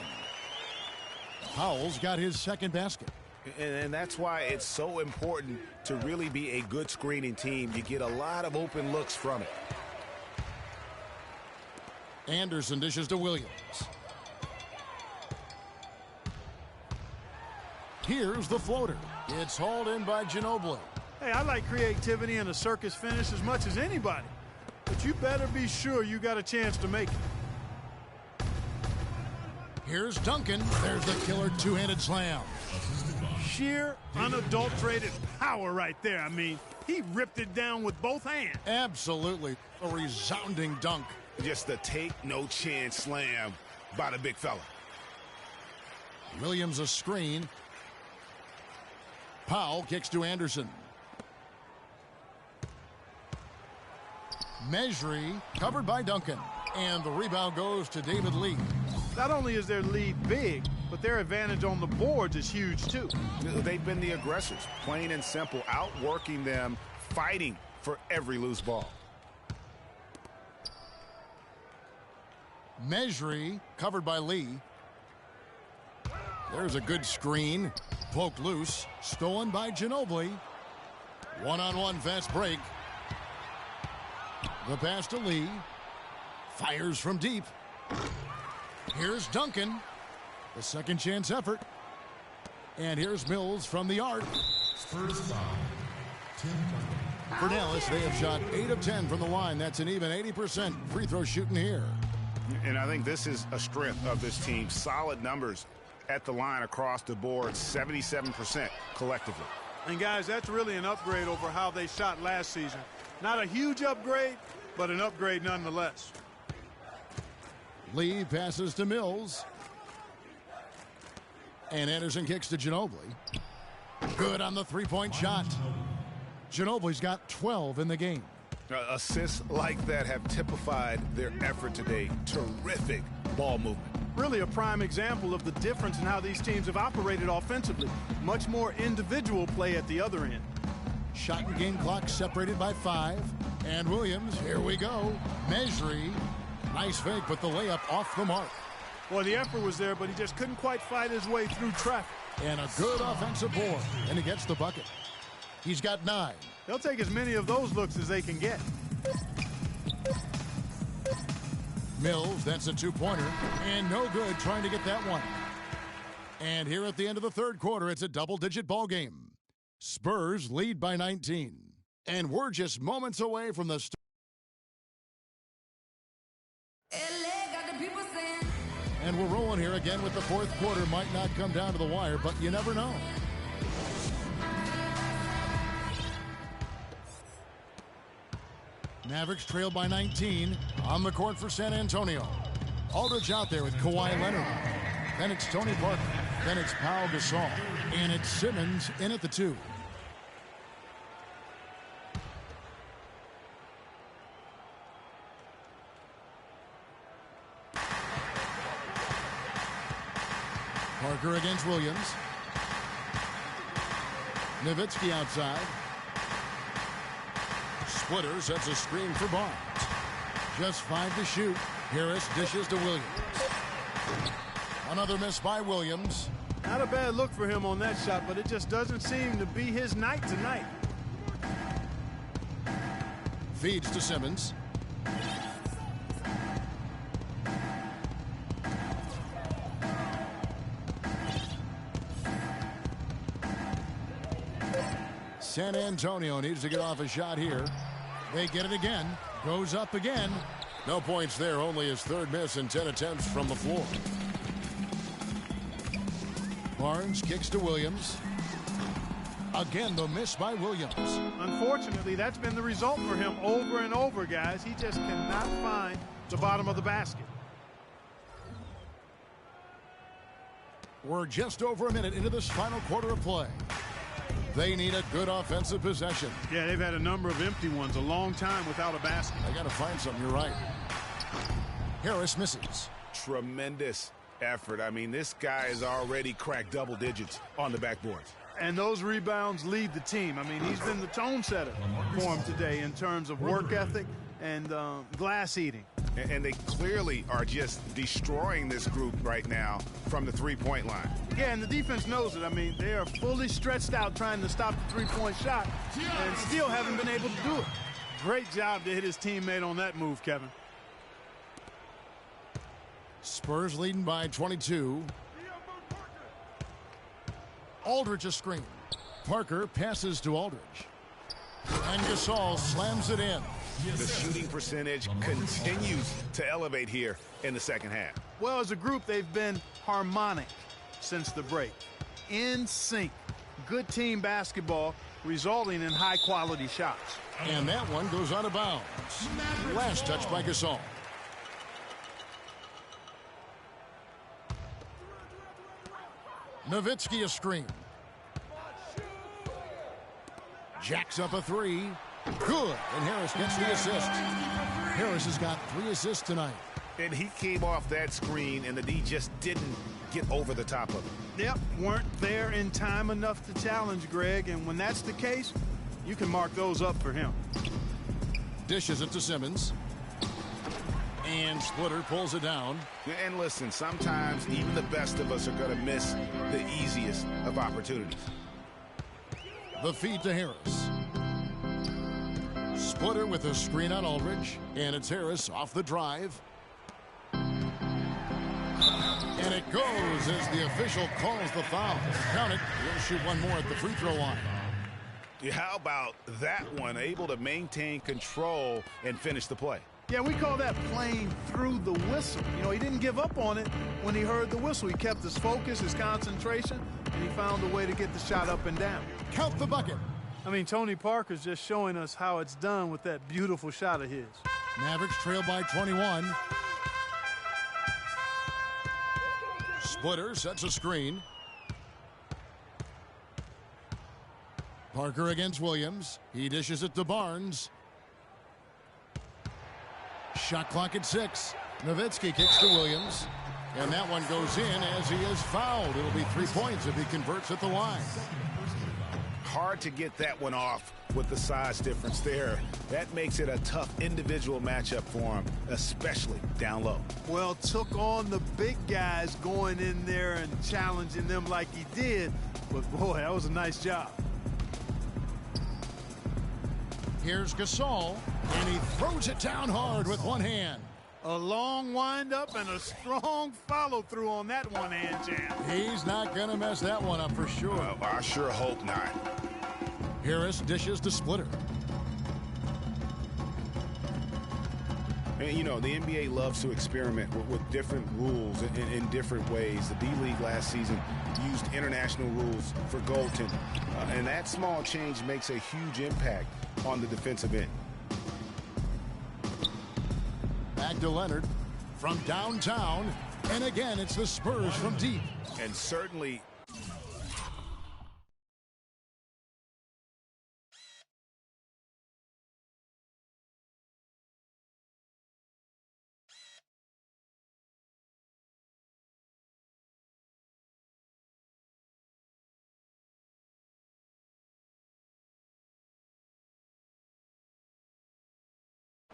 [SPEAKER 5] Powell's got his second basket.
[SPEAKER 7] And that's why it's so important to really be a good screening team. You get a lot of open looks from it.
[SPEAKER 5] Anderson dishes to Williams. Here's the floater. It's hauled in by Ginobili.
[SPEAKER 6] Hey, I like creativity and a circus finish as much as anybody. But you better be sure you got a chance to make it.
[SPEAKER 5] Here's Duncan. There's the killer two-handed slam.
[SPEAKER 6] Sheer, unadulterated power right there. I mean, he ripped it down with both hands.
[SPEAKER 5] Absolutely. A resounding dunk.
[SPEAKER 7] Just a take-no-chance slam by the big fella.
[SPEAKER 5] Williams a screen. Powell kicks to Anderson. Mejri covered by Duncan. And the rebound goes to David Lee.
[SPEAKER 6] Not only is their lead big, but their advantage on the boards is huge too.
[SPEAKER 7] They've been the aggressors, plain and simple, outworking them, fighting for every loose ball.
[SPEAKER 5] Mejri covered by Lee. There's a good screen. Poked loose. Stolen by Ginobili. One-on-one fast break. The pass to Lee. Fires from deep. Here's Duncan. The second chance effort. And here's Mills from the arc.
[SPEAKER 8] Spurs foul. Tim Duncan.
[SPEAKER 5] For Dallas, they have shot 8 of 10 from the line. That's an even 80% free throw shooting here.
[SPEAKER 7] And I think this is a strength of this team. Solid numbers at the line across the board, 77% collectively.
[SPEAKER 6] And guys, that's really an upgrade over how they shot last season. Not a huge upgrade, but an upgrade nonetheless.
[SPEAKER 5] Lee passes to Mills. And Anderson kicks to Ginobili. Good on the three-point shot. Ginobili's got 12 in the game.
[SPEAKER 7] Assists like that have typified their effort today. Terrific ball movement.
[SPEAKER 6] Really a prime example of the difference in how these teams have operated offensively. Much more individual play at the other end.
[SPEAKER 5] Shot and game clock separated by 5. And Williams, here we go. Mejri. Nice fake, but the layup off the mark.
[SPEAKER 6] Well, the effort was there, but he just couldn't quite fight his way through traffic.
[SPEAKER 5] And a good offensive board. And he gets the bucket. He's got 9.
[SPEAKER 6] They'll take as many of those looks as they can get.
[SPEAKER 5] Mills, that's a two-pointer. And no good trying to get that one. And here at the end of the third quarter, it's a double-digit ball game. Spurs lead by 19. And we're just moments away from the start. And we're rolling here again with the fourth quarter. Might not come down to the wire, but you never know. Mavericks trail by 19 on the court for San Antonio. Aldridge out there with Kawhi Leonard. Then it's Tony Parker. Then it's Pau Gasol. And it's Simmons in at the 2. Parker against Williams. Nowitzki outside. Splitter sets a screen for Barnes. Just 5 to shoot. Harris dishes to Williams. Another miss by Williams.
[SPEAKER 6] Not a bad look for him on that shot, but it just doesn't seem to be his night tonight.
[SPEAKER 5] Feeds to Simmons. San Antonio needs to get off a shot here. They get it again. Goes up again. No points there. Only his third miss in 10 attempts from the floor. Barnes kicks to Williams. Again, the miss by Williams.
[SPEAKER 6] Unfortunately, that's been the result for him over and over, guys. He just cannot find the bottom of the basket.
[SPEAKER 5] We're just over a minute into this final quarter of play. They need a good offensive possession.
[SPEAKER 6] Yeah, they've had a number of empty ones, a long time without a basket.
[SPEAKER 5] They got to find something. You're right. Harris misses.
[SPEAKER 7] Tremendous effort. I mean, this guy has already cracked double digits on the backboards.
[SPEAKER 6] And those rebounds lead the team. I mean, he's been the tone setter for him today in terms of work ethic and glass eating.
[SPEAKER 7] And they clearly are just destroying this group right now from the three-point line.
[SPEAKER 6] Yeah, and the defense knows it. I mean, they are fully stretched out trying to stop the three-point shot and still haven't been able to do it. Great job to hit his teammate on that move, Kevin.
[SPEAKER 5] Spurs leading by 22. Aldridge a screen. Parker passes to Aldridge. And Gasol slams it in.
[SPEAKER 7] The shooting percentage continues to elevate here in the second half.
[SPEAKER 6] Well, as a group, they've been harmonic since the break. In sync. Good team basketball resulting in high-quality shots.
[SPEAKER 5] And that one goes out of bounds. Last touch by Gasol. Nowitzki a screen. Jacks up a three. Good. And Harris gets the assist. Harris has got 3 assists tonight.
[SPEAKER 7] And he came off that screen, and the D just didn't get over the top of it.
[SPEAKER 6] Yep, weren't there in time enough to challenge Greg, and when that's the case, you can mark those up for him.
[SPEAKER 5] Dishes it to Simmons. And Splitter pulls it down.
[SPEAKER 7] And listen, sometimes even the best of us are going to miss the easiest of opportunities.
[SPEAKER 5] The feed to Harris. Splitter with a screen on Aldridge. And it's Harris off the drive. And it goes as the official calls the foul. Count it. He'll shoot one more at the free throw line.
[SPEAKER 7] How about that one? Able to maintain control and finish the play.
[SPEAKER 6] Yeah, we call that playing through the whistle. You know, he didn't give up on it when he heard the whistle. He kept his focus, his concentration, and he found a way to get the shot up and down.
[SPEAKER 5] Count the bucket.
[SPEAKER 6] I mean, Tony Parker's just showing us how it's done with that beautiful shot of his.
[SPEAKER 5] Mavericks trail by 21. Splitter sets a screen. Parker against Williams. He dishes it to Barnes. Shot clock at 6. Nowitzki kicks to Williams. And that one goes in as he is fouled. It'll be 3 points if he converts at the line.
[SPEAKER 7] Hard to get that one off with the size difference there. That makes it a tough individual matchup for him, especially down low.
[SPEAKER 6] Well, took on the big guys going in there and challenging them like he did. But, boy, that was a nice job.
[SPEAKER 5] Here's Gasol, and he throws it down hard with one hand.
[SPEAKER 6] A long windup and a strong follow-through on that one-hand jam.
[SPEAKER 5] He's not going to mess that one up for sure.
[SPEAKER 7] Well, I sure hope not.
[SPEAKER 5] Harris dishes to Splitter.
[SPEAKER 7] And, you know, the NBA loves to experiment with different rules in different ways. The D-League last season used international rules for goaltending. And that small change makes a huge impact on the defensive end.
[SPEAKER 5] Back to Leonard from downtown. And again, it's the Spurs from deep.
[SPEAKER 7] And certainly...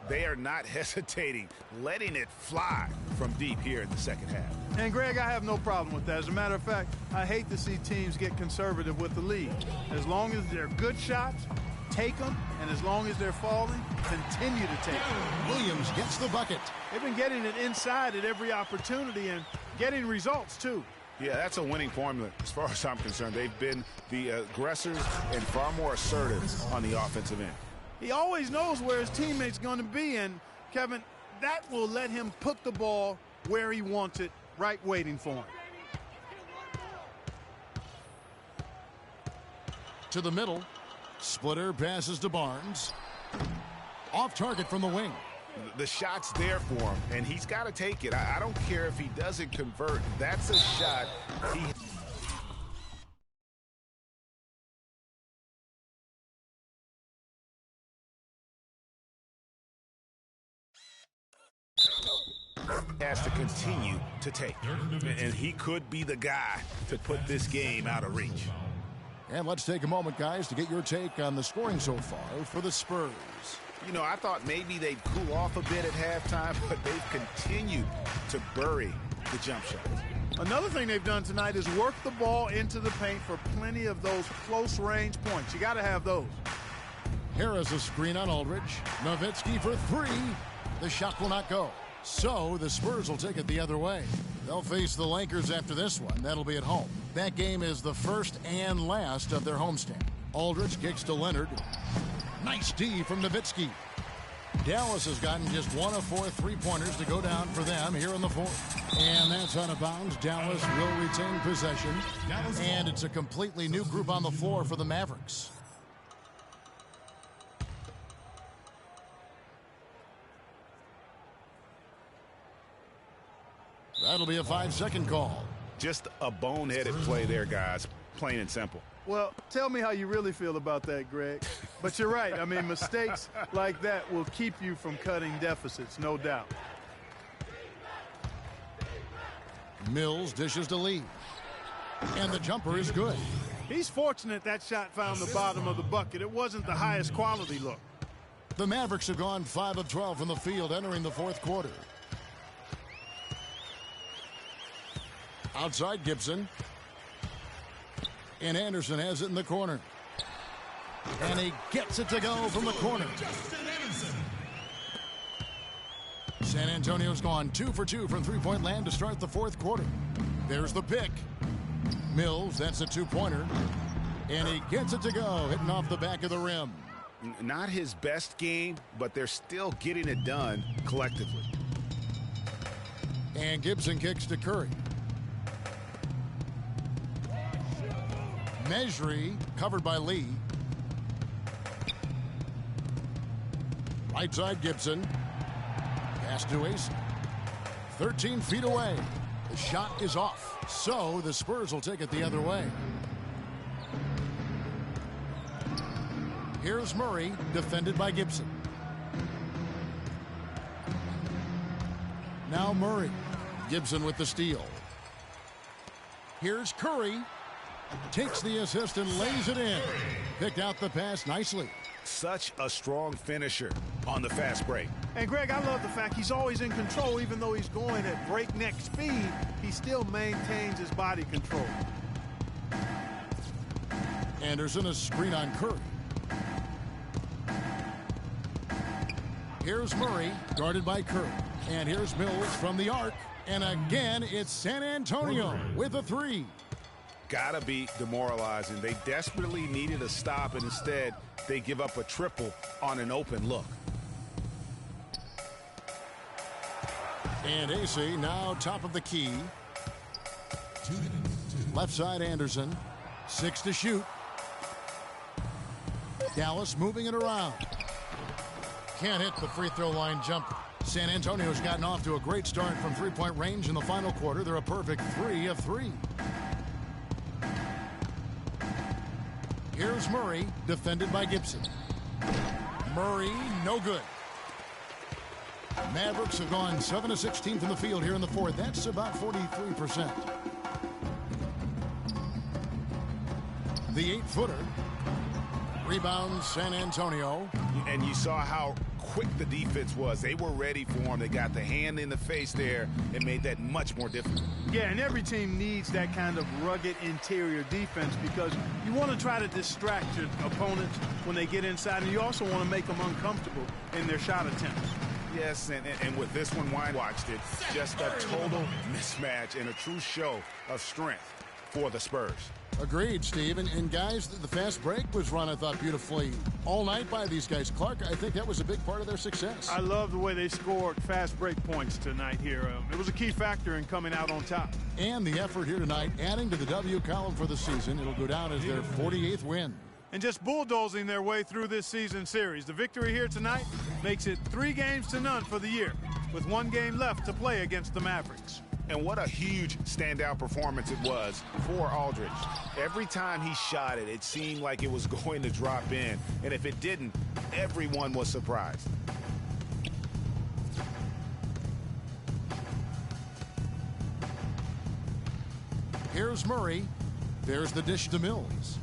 [SPEAKER 7] they are not hesitating, letting it fly from deep here in the second half.
[SPEAKER 6] And, Greg, I have no problem with that. As a matter of fact, I hate to see teams get conservative with the lead. As long as they're good shots, take them, and as long as they're falling, continue to take them.
[SPEAKER 5] Williams gets the bucket.
[SPEAKER 6] They've been getting it inside at every opportunity and getting results, too.
[SPEAKER 7] Yeah, that's a winning formula as far as I'm concerned. They've been the aggressors and far more assertive on the offensive end.
[SPEAKER 6] He always knows where his teammate's going to be, and, Kevin, that will let him put the ball where he wants it, right waiting for him.
[SPEAKER 5] To the middle. Splitter passes to Barnes. Off target from the wing.
[SPEAKER 7] The shot's there for him, and he's got to take it. I don't care if he doesn't convert. That's a shot he... has to continue to take. And he could be the guy to put this game out of reach.
[SPEAKER 5] And let's take a moment, guys, to get your take on the scoring so far for the Spurs.
[SPEAKER 7] You know, I thought maybe they'd cool off a bit at halftime, but they've continued to bury the jump shots.
[SPEAKER 6] Another thing they've done tonight is work the ball into the paint for plenty of those close-range points. You got to have those.
[SPEAKER 5] Harris a screen on Aldridge. Nowitzki for 3. The shot will not go. So the Spurs will take it the other way. They'll face the Lakers after this one. That'll be at home. That game is the first and last of their homestand. Aldridge kicks to Leonard. Nice D from Nowitzki. Dallas has gotten just 1 of 4 3-pointers to go down for them here in the fourth. And that's out of bounds. Dallas will retain possession. And it's a completely new group on the floor for the Mavericks. That'll be a 5-second call.
[SPEAKER 7] Just a boneheaded play there, guys. Plain and simple.
[SPEAKER 6] Well, tell me how you really feel about that, Greg. But you're right. I mean, mistakes like that will keep you from cutting deficits, no doubt.
[SPEAKER 5] Mills dishes to Lee. And the jumper is good.
[SPEAKER 6] He's fortunate that shot found the bottom of the bucket. It wasn't the highest quality look.
[SPEAKER 5] The Mavericks have gone 5 of 12 from the field entering the fourth quarter. Outside Gibson. And Anderson has it in the corner. And he gets it to go from the corner. San Antonio's gone 2 for 2 from three-point land to start the fourth quarter. There's the pick. Mills, that's a 2-pointer. And he gets it to go, hitting off the back of the rim.
[SPEAKER 7] Not his best game, but they're still getting it done collectively.
[SPEAKER 5] And Gibson kicks to Curry. Mejri covered by Lee. Right side Gibson. Pass to Ace. 13 feet away. The shot is off. So the Spurs will take it the other way. Here's Murray, defended by Gibson. Now Murray. Gibson with the steal. Here's Curry. Takes the assist and lays it in. Picked out the pass nicely.
[SPEAKER 7] Such a strong finisher on the fast break.
[SPEAKER 6] And Greg, I love the fact he's always in control. Even though he's going at breakneck speed, he still maintains his body control.
[SPEAKER 5] Anderson, a screen on Curry. Here's Murray, guarded by Curry. And here's Mills from the arc. And again, it's San Antonio with a 3.
[SPEAKER 7] Gotta be demoralizing. They desperately needed a stop, and instead they give up a triple on an open look.
[SPEAKER 5] And AC now top of the key. Left side Anderson. 6 to shoot. Dallas moving it around. Can't hit the free throw line jumper. San Antonio's gotten off to a great start from three-point range in the final quarter. They're a perfect 3 of 3. Here's Murray, defended by Gibson. Murray, no good. Mavericks have gone 7 of 16 from the field here in the fourth. That's about 43%. The 8-footer. Rebounds San Antonio.
[SPEAKER 7] And you saw how quick the defense was. They were ready for him. They got the hand in the face there and made that much more difficult.
[SPEAKER 6] Yeah, and every team needs that kind of rugged interior defense because you want to try to distract your opponents when they get inside, and you also want to make them uncomfortable in their shot attempts.
[SPEAKER 7] Yes, and with this one, Wine watched it, just a total mismatch and a true show of strength for the Spurs.
[SPEAKER 5] Agreed, Steve. And guys, the fast break was run, I thought, beautifully all night by these guys. Clark, I think that was a big part of their success.
[SPEAKER 6] I love the way they scored fast break points tonight here. It was a key factor in coming out on top.
[SPEAKER 5] And the effort here tonight, adding to the W column for the season. It'll go down as their 48th win.
[SPEAKER 6] And just bulldozing their way through this season series. The victory here tonight makes it 3-0 for the year, with 1 game left to play against the Mavericks.
[SPEAKER 7] And what a huge standout performance it was for Aldridge. Every time he shot it, it seemed like it was going to drop in. And if it didn't, everyone was surprised.
[SPEAKER 5] Here's Murray. There's the dish to Mills.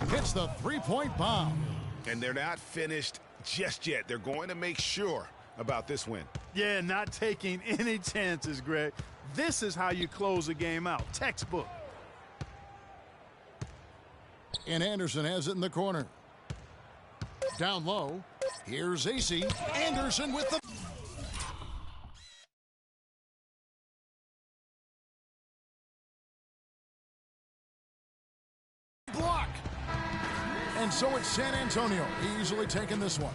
[SPEAKER 5] Hits the three-point bomb.
[SPEAKER 7] And they're not finished just yet. They're going to make sure about this win.
[SPEAKER 6] Yeah, not taking any chances, Greg. This is how you close a game out. Textbook.
[SPEAKER 5] And Anderson has it in the corner. Down low. Here's AC. Anderson with the... And so it's San Antonio easily taking this one.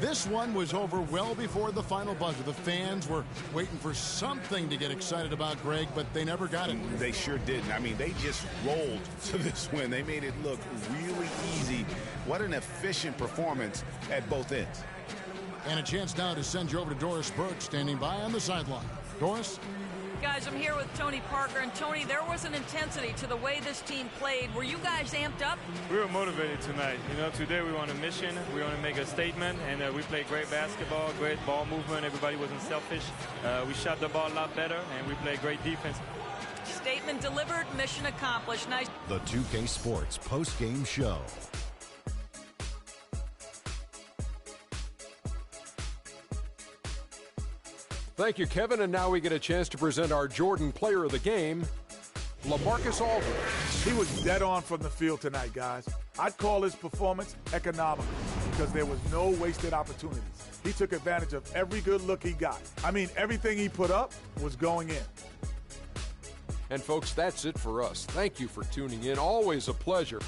[SPEAKER 5] This one was over well before the final buzzer. The fans were waiting for something to get excited about, Greg, but they never got it.
[SPEAKER 7] They sure didn't. I mean, they just rolled to this win. They made it look really easy. What an efficient performance at both ends.
[SPEAKER 5] And a chance now to send you over to Doris Burke, standing by on the sideline. Doris?
[SPEAKER 10] Guys, I'm here with Tony Parker. And Tony, there was an intensity to the way this team played. Were you guys amped up?
[SPEAKER 11] We were motivated tonight. You know, today we want a mission. We want to make a statement. And we played great basketball, great ball movement. Everybody wasn't selfish. We shot the ball a lot better, and we played great defense.
[SPEAKER 10] Statement delivered, mission accomplished. Nice.
[SPEAKER 3] The 2K Sports post-game show.
[SPEAKER 4] Thank you, Kevin. And now we get a chance to present our Jordan Player of the Game, LaMarcus Aldridge.
[SPEAKER 12] He was dead on from the field tonight, guys. I'd call his performance economical because there was no wasted opportunities. He took advantage of every good look he got. I mean, everything he put up was going in.
[SPEAKER 4] And folks, that's it for us. Thank you for tuning in. Always a pleasure.